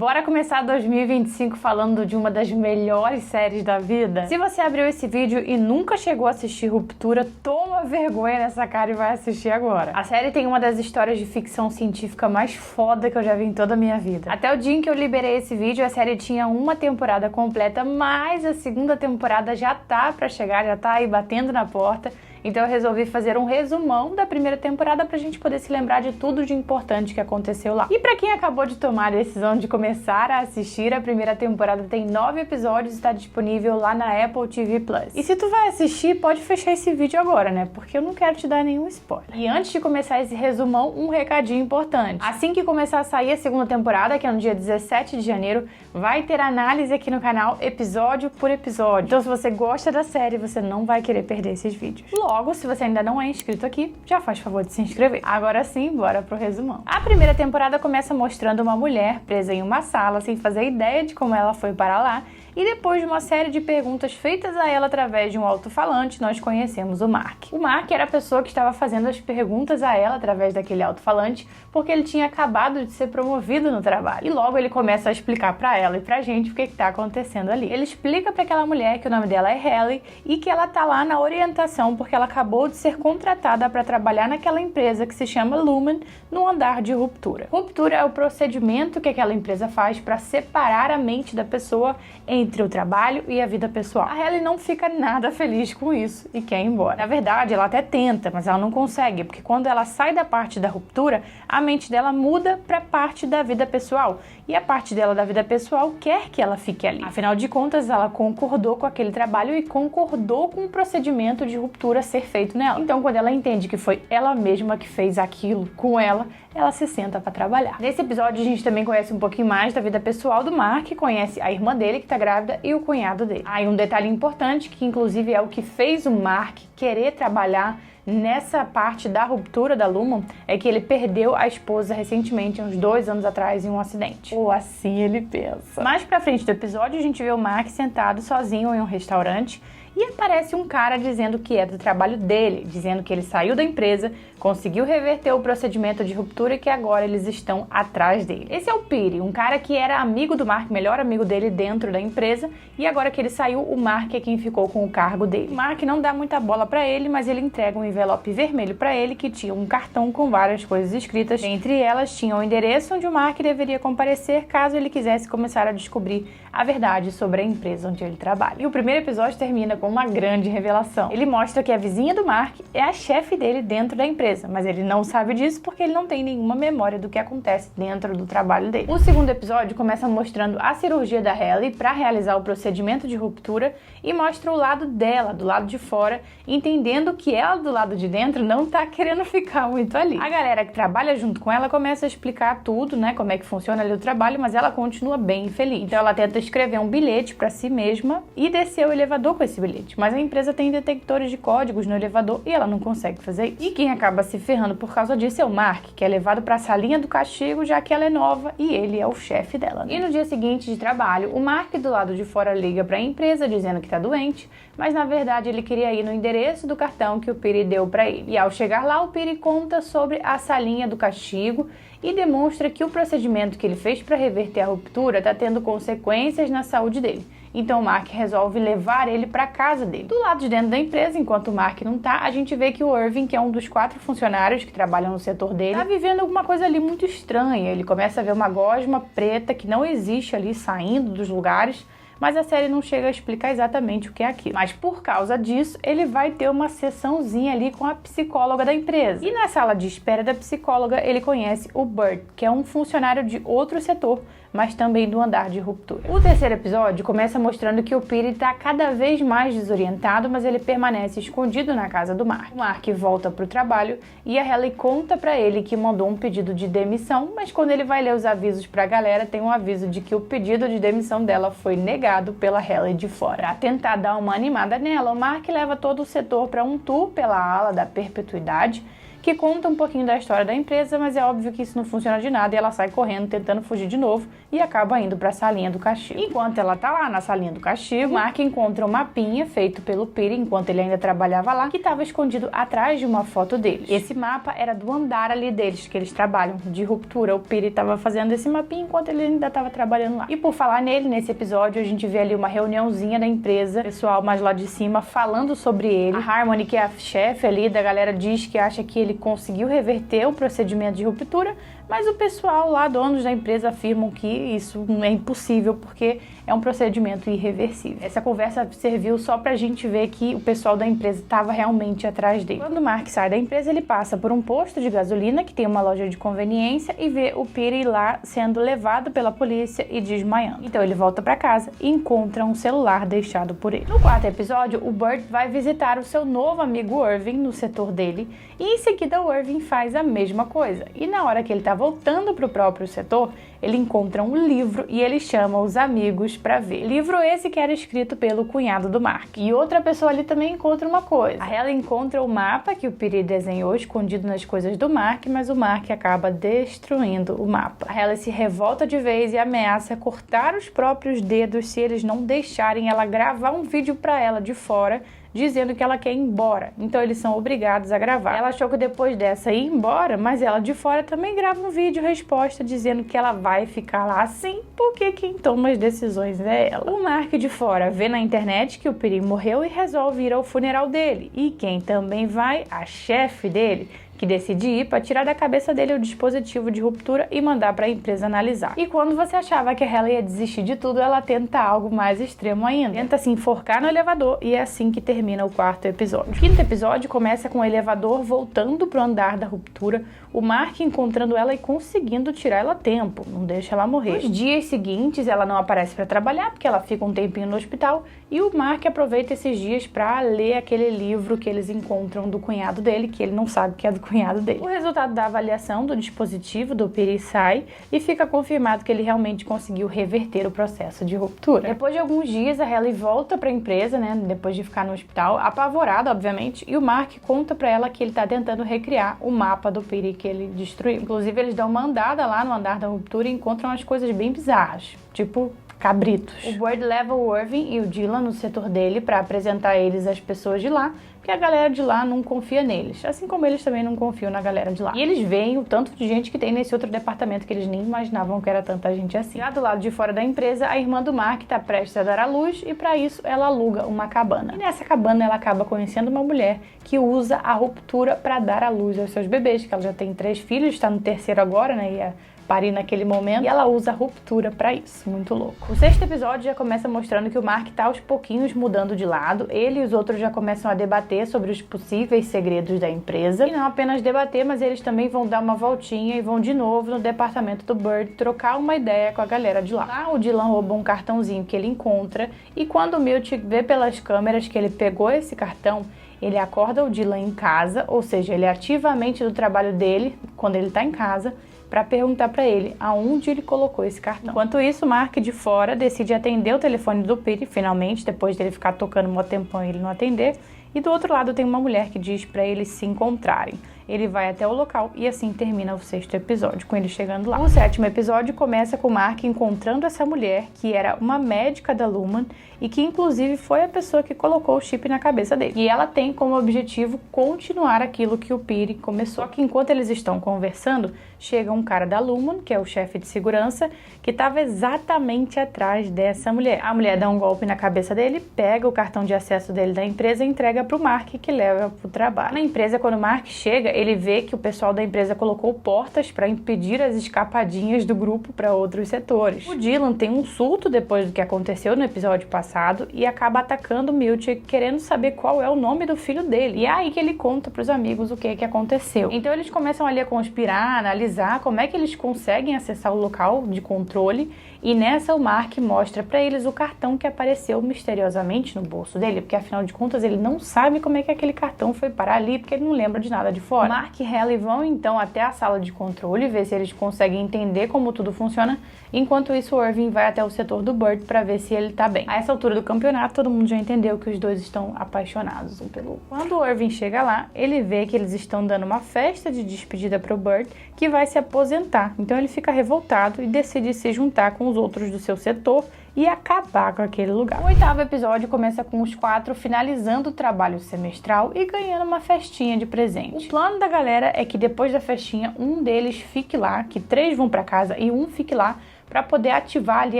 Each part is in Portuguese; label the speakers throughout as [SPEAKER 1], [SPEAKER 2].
[SPEAKER 1] Bora começar 2025 falando de uma das melhores séries da vida? Se você abriu esse vídeo e nunca chegou a assistir Ruptura, toma vergonha nessa cara e vai assistir agora. A série tem uma das histórias de ficção científica mais foda que eu já vi em toda a minha vida. Até o dia em que eu liberei esse vídeo, a série tinha uma temporada completa, mas a segunda temporada já tá pra chegar, já tá aí batendo na porta. Então eu resolvi fazer um resumão da primeira temporada pra gente poder se lembrar de tudo de importante que aconteceu lá. E pra quem acabou de tomar a decisão de começar a assistir, a primeira temporada tem 9 episódios e está disponível lá na Apple TV+. E se tu vai assistir, pode fechar esse vídeo agora, né? Porque eu não quero te dar nenhum spoiler. E antes de começar esse resumão, um recadinho importante. Assim que começar a sair a segunda temporada, que é no dia 17 de janeiro, vai ter análise aqui no canal, episódio por episódio. Então se você gosta da série, você não vai querer perder esses vídeos. Logo, se você ainda não é inscrito aqui, já faz favor de se inscrever. Agora sim, bora pro resumão. A primeira temporada começa mostrando uma mulher presa em uma sala sem fazer ideia de como ela foi para lá, e depois de uma série de perguntas feitas a ela através de um alto-falante, nós conhecemos o Mark. O Mark era a pessoa que estava fazendo as perguntas a ela através daquele alto-falante, porque ele tinha acabado de ser promovido no trabalho. E logo ele começa a explicar para ela e pra gente o que está acontecendo ali. Ele explica para aquela mulher que o nome dela é Haley e que ela tá lá na orientação porque ela acabou de ser contratada para trabalhar naquela empresa que se chama Lumen, no andar de Ruptura. Ruptura é o procedimento que aquela empresa faz para separar a mente da pessoa entre o trabalho e a vida pessoal. A Haley não fica nada feliz com isso e quer ir embora. Na verdade, ela até tenta, mas ela não consegue, porque quando ela sai da parte da ruptura, a mente dela muda para a parte da vida pessoal. E a parte dela da vida pessoal quer que ela fique ali. Afinal de contas, ela concordou com aquele trabalho e concordou com o procedimento de ruptura ser feito nela. Então, quando ela entende que foi ela mesma que fez aquilo com ela se senta para trabalhar. Nesse episódio, a gente também conhece um pouquinho mais da vida pessoal do Mark, conhece a irmã dele que tá grávida e o cunhado dele. E um detalhe importante, que inclusive é o que fez o Mark querer trabalhar nessa parte da ruptura da Lumen, é que ele perdeu a esposa recentemente, uns 2 anos atrás, em um acidente. Ou assim ele pensa. Mais pra frente do episódio, a gente vê o Mark sentado sozinho em um restaurante e aparece um cara dizendo que é do trabalho dele, dizendo que ele saiu da empresa, conseguiu reverter o procedimento de ruptura e que agora eles estão atrás dele. Esse é o Piri, um cara que era amigo do Mark, melhor amigo dele dentro da empresa, e agora que ele saiu, o Mark é quem ficou com o cargo dele. O Mark não dá muita bola pra ele, mas ele entrega um envelope vermelho pra ele que tinha um cartão com várias coisas escritas. Entre elas tinha o endereço onde o Mark deveria comparecer caso ele quisesse começar a descobrir a verdade sobre a empresa onde ele trabalha. E o primeiro episódio termina com uma grande revelação. Ele mostra que a vizinha do Mark é a chefe dele dentro da empresa, mas ele não sabe disso porque ele não tem nenhuma memória do que acontece dentro do trabalho dele. O segundo episódio começa mostrando a cirurgia da Haley para realizar o procedimento de ruptura e mostra o lado dela, do lado de fora, entendendo que ela do lado de dentro não tá querendo ficar muito ali. A galera que trabalha junto com ela começa a explicar tudo, né, como é que funciona ali o trabalho, mas ela continua bem infeliz. Então ela tenta escrever um bilhete para si mesma e descer o elevador com esse bilhete, mas a empresa tem detectores de códigos no elevador e ela não consegue fazer isso. E quem acaba se ferrando por causa disso é o Mark, que é levado para a salinha do castigo, já que ela é nova e ele é o chefe dela. E no dia seguinte de trabalho, o Mark do lado de fora liga para a empresa dizendo que tá doente, mas na verdade ele queria ir no endereço do cartão que o Piri deu para ele. E ao chegar lá, o Piri conta sobre a salinha do castigo e demonstra que o procedimento que ele fez para reverter a ruptura está tendo consequências na saúde dele. Então o Mark resolve levar ele para casa dele. Do lado de dentro da empresa, enquanto o Mark não tá, a gente vê que o Irving, que é um dos 4 funcionários que trabalham no setor dele, tá vivendo alguma coisa ali muito estranha. Ele começa a ver uma gosma preta que não existe ali saindo dos lugares, mas a série não chega a explicar exatamente o que é aquilo. Mas por causa disso, ele vai ter uma sessãozinha ali com a psicóloga da empresa. E na sala de espera da psicóloga, ele conhece o Bert, que é um funcionário de outro setor, mas também do andar de ruptura. O terceiro episódio começa mostrando que o Piri está cada vez mais desorientado, mas ele permanece escondido na casa do Mark. O Mark volta para o trabalho e a Haley conta para ele que mandou um pedido de demissão, mas quando ele vai ler os avisos para a galera, tem um aviso de que o pedido de demissão dela foi negado pela Haley de fora. Para tentar dar uma animada nela, o Mark leva todo o setor para um tour pela ala da perpetuidade, que conta um pouquinho da história da empresa, mas é óbvio que isso não funciona de nada e ela sai correndo, tentando fugir de novo, e acaba indo para a salinha do castigo. Enquanto ela tá lá na salinha do castigo, Mark encontra um mapinha feito pelo Peter enquanto ele ainda trabalhava lá, que estava escondido atrás de uma foto deles. Esse mapa era do andar ali deles, que eles trabalham, de ruptura. O Peter estava fazendo esse mapinha enquanto ele ainda estava trabalhando lá. E por falar nele, nesse episódio, a gente vê ali uma reuniãozinha da empresa, pessoal mais lá de cima falando sobre ele. A Harmony, que é a chefe ali da galera, diz que acha que ele conseguiu reverter o procedimento de ruptura, mas o pessoal lá, donos da empresa, afirmam que isso é impossível porque é um procedimento irreversível. Essa conversa serviu só pra gente ver que o pessoal da empresa estava realmente atrás dele. Quando o Mark sai da empresa, ele passa por um posto de gasolina que tem uma loja de conveniência e vê o Peter lá sendo levado pela polícia e desmaiando. Então ele volta pra casa e encontra um celular deixado por ele. No quarto episódio, o Burt vai visitar o seu novo amigo Irving no setor dele e em seguida o Irving faz a mesma coisa. E na hora que ele tá voltando pro próprio setor, ele encontra um livro e ele chama os amigos para ver. Livro esse que era escrito pelo cunhado do Mark. E outra pessoa ali também encontra uma coisa. A Helen encontra o mapa que o Peter desenhou escondido nas coisas do Mark, mas o Mark acaba destruindo o mapa. A Helen se revolta de vez e ameaça cortar os próprios dedos se eles não deixarem ela gravar um vídeo para ela de fora, dizendo que ela quer ir embora. Então eles são obrigados a gravar. Ela achou que depois dessa ir embora, mas ela de fora também grava um vídeo resposta dizendo que ela vai ficar lá assim, porque quem toma as decisões é ela. O Mark de fora vê na internet que o Peter morreu e resolve ir ao funeral dele. E quem também vai? A chefe dele, que decide ir para tirar da cabeça dele o dispositivo de ruptura e mandar para a empresa analisar. E quando você achava que a Helen ia desistir de tudo, ela tenta algo mais extremo ainda. Tenta se enforcar no elevador e é assim que termina o quarto episódio. O quinto episódio começa com o elevador voltando pro andar da ruptura, o Mark encontrando ela e conseguindo tirar ela a tempo, não deixa ela morrer. Nos dias seguintes, ela não aparece para trabalhar porque ela fica um tempinho no hospital e o Mark aproveita esses dias para ler aquele livro que eles encontram do cunhado dele, que ele não sabe que é do cunhado dele. O resultado da avaliação do dispositivo do Peter sai e fica confirmado que ele realmente conseguiu reverter o processo de ruptura. Depois de alguns dias, a Helen volta para a empresa, depois de ficar no hospital, apavorada, obviamente, e o Mark conta para ela que ele tá tentando recriar o mapa do Peter que ele destruiu. Inclusive, eles dão uma andada lá no andar da ruptura e encontram umas coisas bem bizarras, tipo cabritos. O Burt leva o Irving e o Dylan no setor dele para apresentar eles às pessoas de lá, porque a galera de lá não confia neles, assim como eles também não confiam na galera de lá. E eles veem o tanto de gente que tem nesse outro departamento que eles nem imaginavam que era tanta gente assim. Lá do lado de fora da empresa, a irmã do Mark está prestes a dar à luz e para isso ela aluga uma cabana. E nessa cabana ela acaba conhecendo uma mulher que usa a ruptura para dar à luz aos seus bebês, que ela já tem 3 filhos, está no terceiro agora, e parir naquele momento, e ela usa a ruptura pra isso. Muito louco. O sexto episódio já começa mostrando que o Mark tá aos pouquinhos mudando de lado. Ele e os outros já começam a debater sobre os possíveis segredos da empresa. E não apenas debater, mas eles também vão dar uma voltinha e vão de novo no departamento do Burt trocar uma ideia com a galera de lá. Lá o Dylan rouba um cartãozinho que ele encontra e quando o Miltic vê pelas câmeras que ele pegou esse cartão, ele acorda o Dylan em casa, ou seja, ele ativamente do trabalho dele, quando ele tá em casa, para perguntar para ele aonde ele colocou esse cartão. Enquanto isso, o Mark de fora decide atender o telefone do Peter, finalmente, depois dele ficar tocando um tempão e ele não atender. E do outro lado tem uma mulher que diz para eles se encontrarem. Ele vai até o local e assim termina o sexto episódio, com ele chegando lá. O sétimo episódio começa com o Mark encontrando essa mulher, que era uma médica da Lumen e que inclusive foi a pessoa que colocou o chip na cabeça dele. E ela tem como objetivo continuar aquilo que o Peter começou. Só que enquanto eles estão conversando, chega um cara da Lumen, que é o chefe de segurança, que estava exatamente atrás dessa mulher. A mulher dá um golpe na cabeça dele, pega o cartão de acesso dele da empresa e entrega pro Mark, que leva pro trabalho. Na empresa, quando o Mark chega, ele vê que o pessoal da empresa colocou portas para impedir as escapadinhas do grupo para outros setores. O Dylan tem um surto depois do que aconteceu no episódio passado e acaba atacando o Miltic, querendo saber qual é o nome do filho dele. E é aí que ele conta para os amigos o que aconteceu. Então eles começam ali a conspirar, analisar como é que eles conseguem acessar o local de controle. E nessa o Mark mostra para eles o cartão que apareceu misteriosamente no bolso dele, porque afinal de contas ele não sabe como é que aquele cartão foi parar ali, porque ele não lembra de nada de fora. fora. Mark e Hallie vão então até a sala de controle, ver se eles conseguem entender como tudo funciona. Enquanto isso, o Irving vai até o setor do Burt para ver se ele tá bem. A essa altura do campeonato, todo mundo já entendeu que os dois estão apaixonados um pelo outro. Quando o Irving chega lá, ele vê que eles estão dando uma festa de despedida pro Burt, que vai se aposentar. Então ele fica revoltado e decide se juntar com os outros do seu setor e acabar com aquele lugar. O 8º episódio começa com os 4 finalizando o trabalho semestral e ganhando uma festinha de presente. O plano da galera é que depois da festinha, um deles fique lá, que 3 vão para casa e um fique lá, para poder ativar ali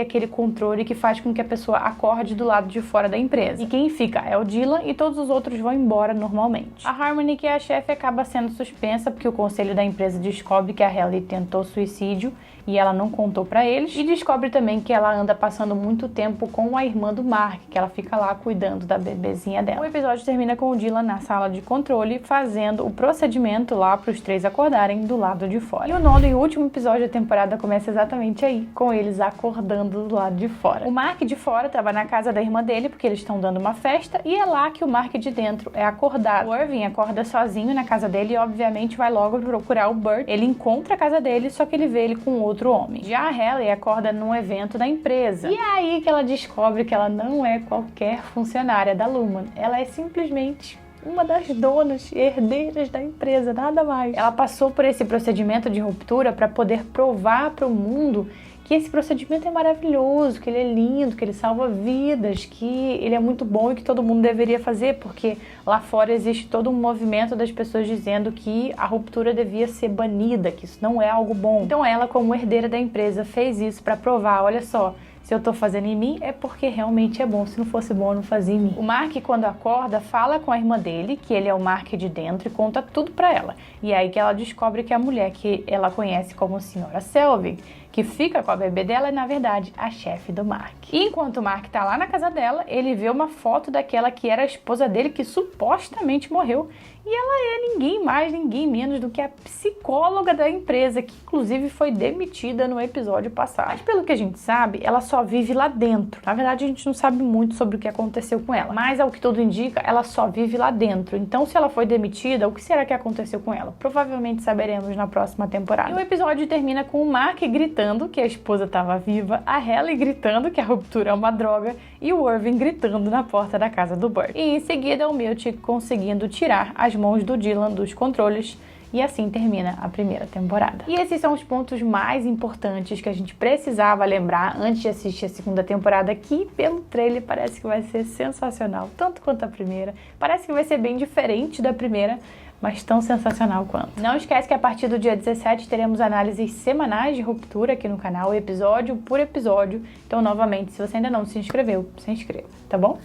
[SPEAKER 1] aquele controle que faz com que a pessoa acorde do lado de fora da empresa. E quem fica é o Dylan e todos os outros vão embora normalmente. A Harmony, que é a chefe, acaba sendo suspensa porque o conselho da empresa descobre que a Hallie tentou suicídio e ela não contou pra eles, e descobre também que ela anda passando muito tempo com a irmã do Mark, que ela fica lá cuidando da bebezinha dela. O episódio termina com o Dylan na sala de controle fazendo o procedimento lá pros 3 acordarem do lado de fora. E o 9º e último episódio da temporada começa exatamente aí, com eles acordando do lado de fora. O Mark de fora estava na casa da irmã dele porque eles estão dando uma festa, e é lá que o Mark de dentro é acordado. O Irving acorda sozinho na casa dele e obviamente vai logo procurar o Burt. Ele encontra a casa dele, só que ele vê ele com outro homem. Já a Hallie acorda num evento da empresa. E é aí que ela descobre que ela não é qualquer funcionária da Lumen. Ela é simplesmente uma das donas e herdeiras da empresa, nada mais. Ela passou por esse procedimento de ruptura para poder provar para o mundo que esse procedimento é maravilhoso, que ele é lindo, que ele salva vidas, que ele é muito bom e que todo mundo deveria fazer, porque lá fora existe todo um movimento das pessoas dizendo que a ruptura devia ser banida, que isso não é algo bom. Então ela, como herdeira da empresa, fez isso para provar, olha só, se eu tô fazendo em mim, é porque realmente é bom. Se não fosse bom, eu não fazia em mim. O Mark, quando acorda, fala com a irmã dele, que ele é o Mark de dentro, e conta tudo pra ela. E é aí que ela descobre que a mulher que ela conhece como Senhora Selvig, que fica com a bebê dela, é na verdade a chefe do Mark. E enquanto o Mark tá lá na casa dela, ele vê uma foto daquela que era a esposa dele, que supostamente morreu. E ela é ninguém mais, ninguém menos do que a psicóloga da empresa, que inclusive foi demitida no episódio passado. Mas pelo que a gente sabe, ela só vive lá dentro. Na verdade, a gente não sabe muito sobre o que aconteceu com ela. Mas, ao que tudo indica, ela só vive lá dentro. Então, se ela foi demitida, o que será que aconteceu com ela? Provavelmente saberemos na próxima temporada. E o episódio termina com o Mark gritando que a esposa estava viva, a Hallie gritando que a ruptura é uma droga e o Irving gritando na porta da casa do Burt. E em seguida, o Milty conseguindo tirar as mãos do Dylan dos controles, e assim termina a primeira temporada. E esses são os pontos mais importantes que a gente precisava lembrar antes de assistir a segunda temporada, que pelo trailer parece que vai ser sensacional, tanto quanto a primeira. Parece que vai ser bem diferente da primeira, mas tão sensacional quanto. Não esquece que a partir do dia 17 teremos análises semanais de ruptura aqui no canal, episódio por episódio. Então, novamente, se você ainda não se inscreveu, se inscreva, tá bom?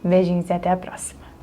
[SPEAKER 1] Beijinhos e até a próxima.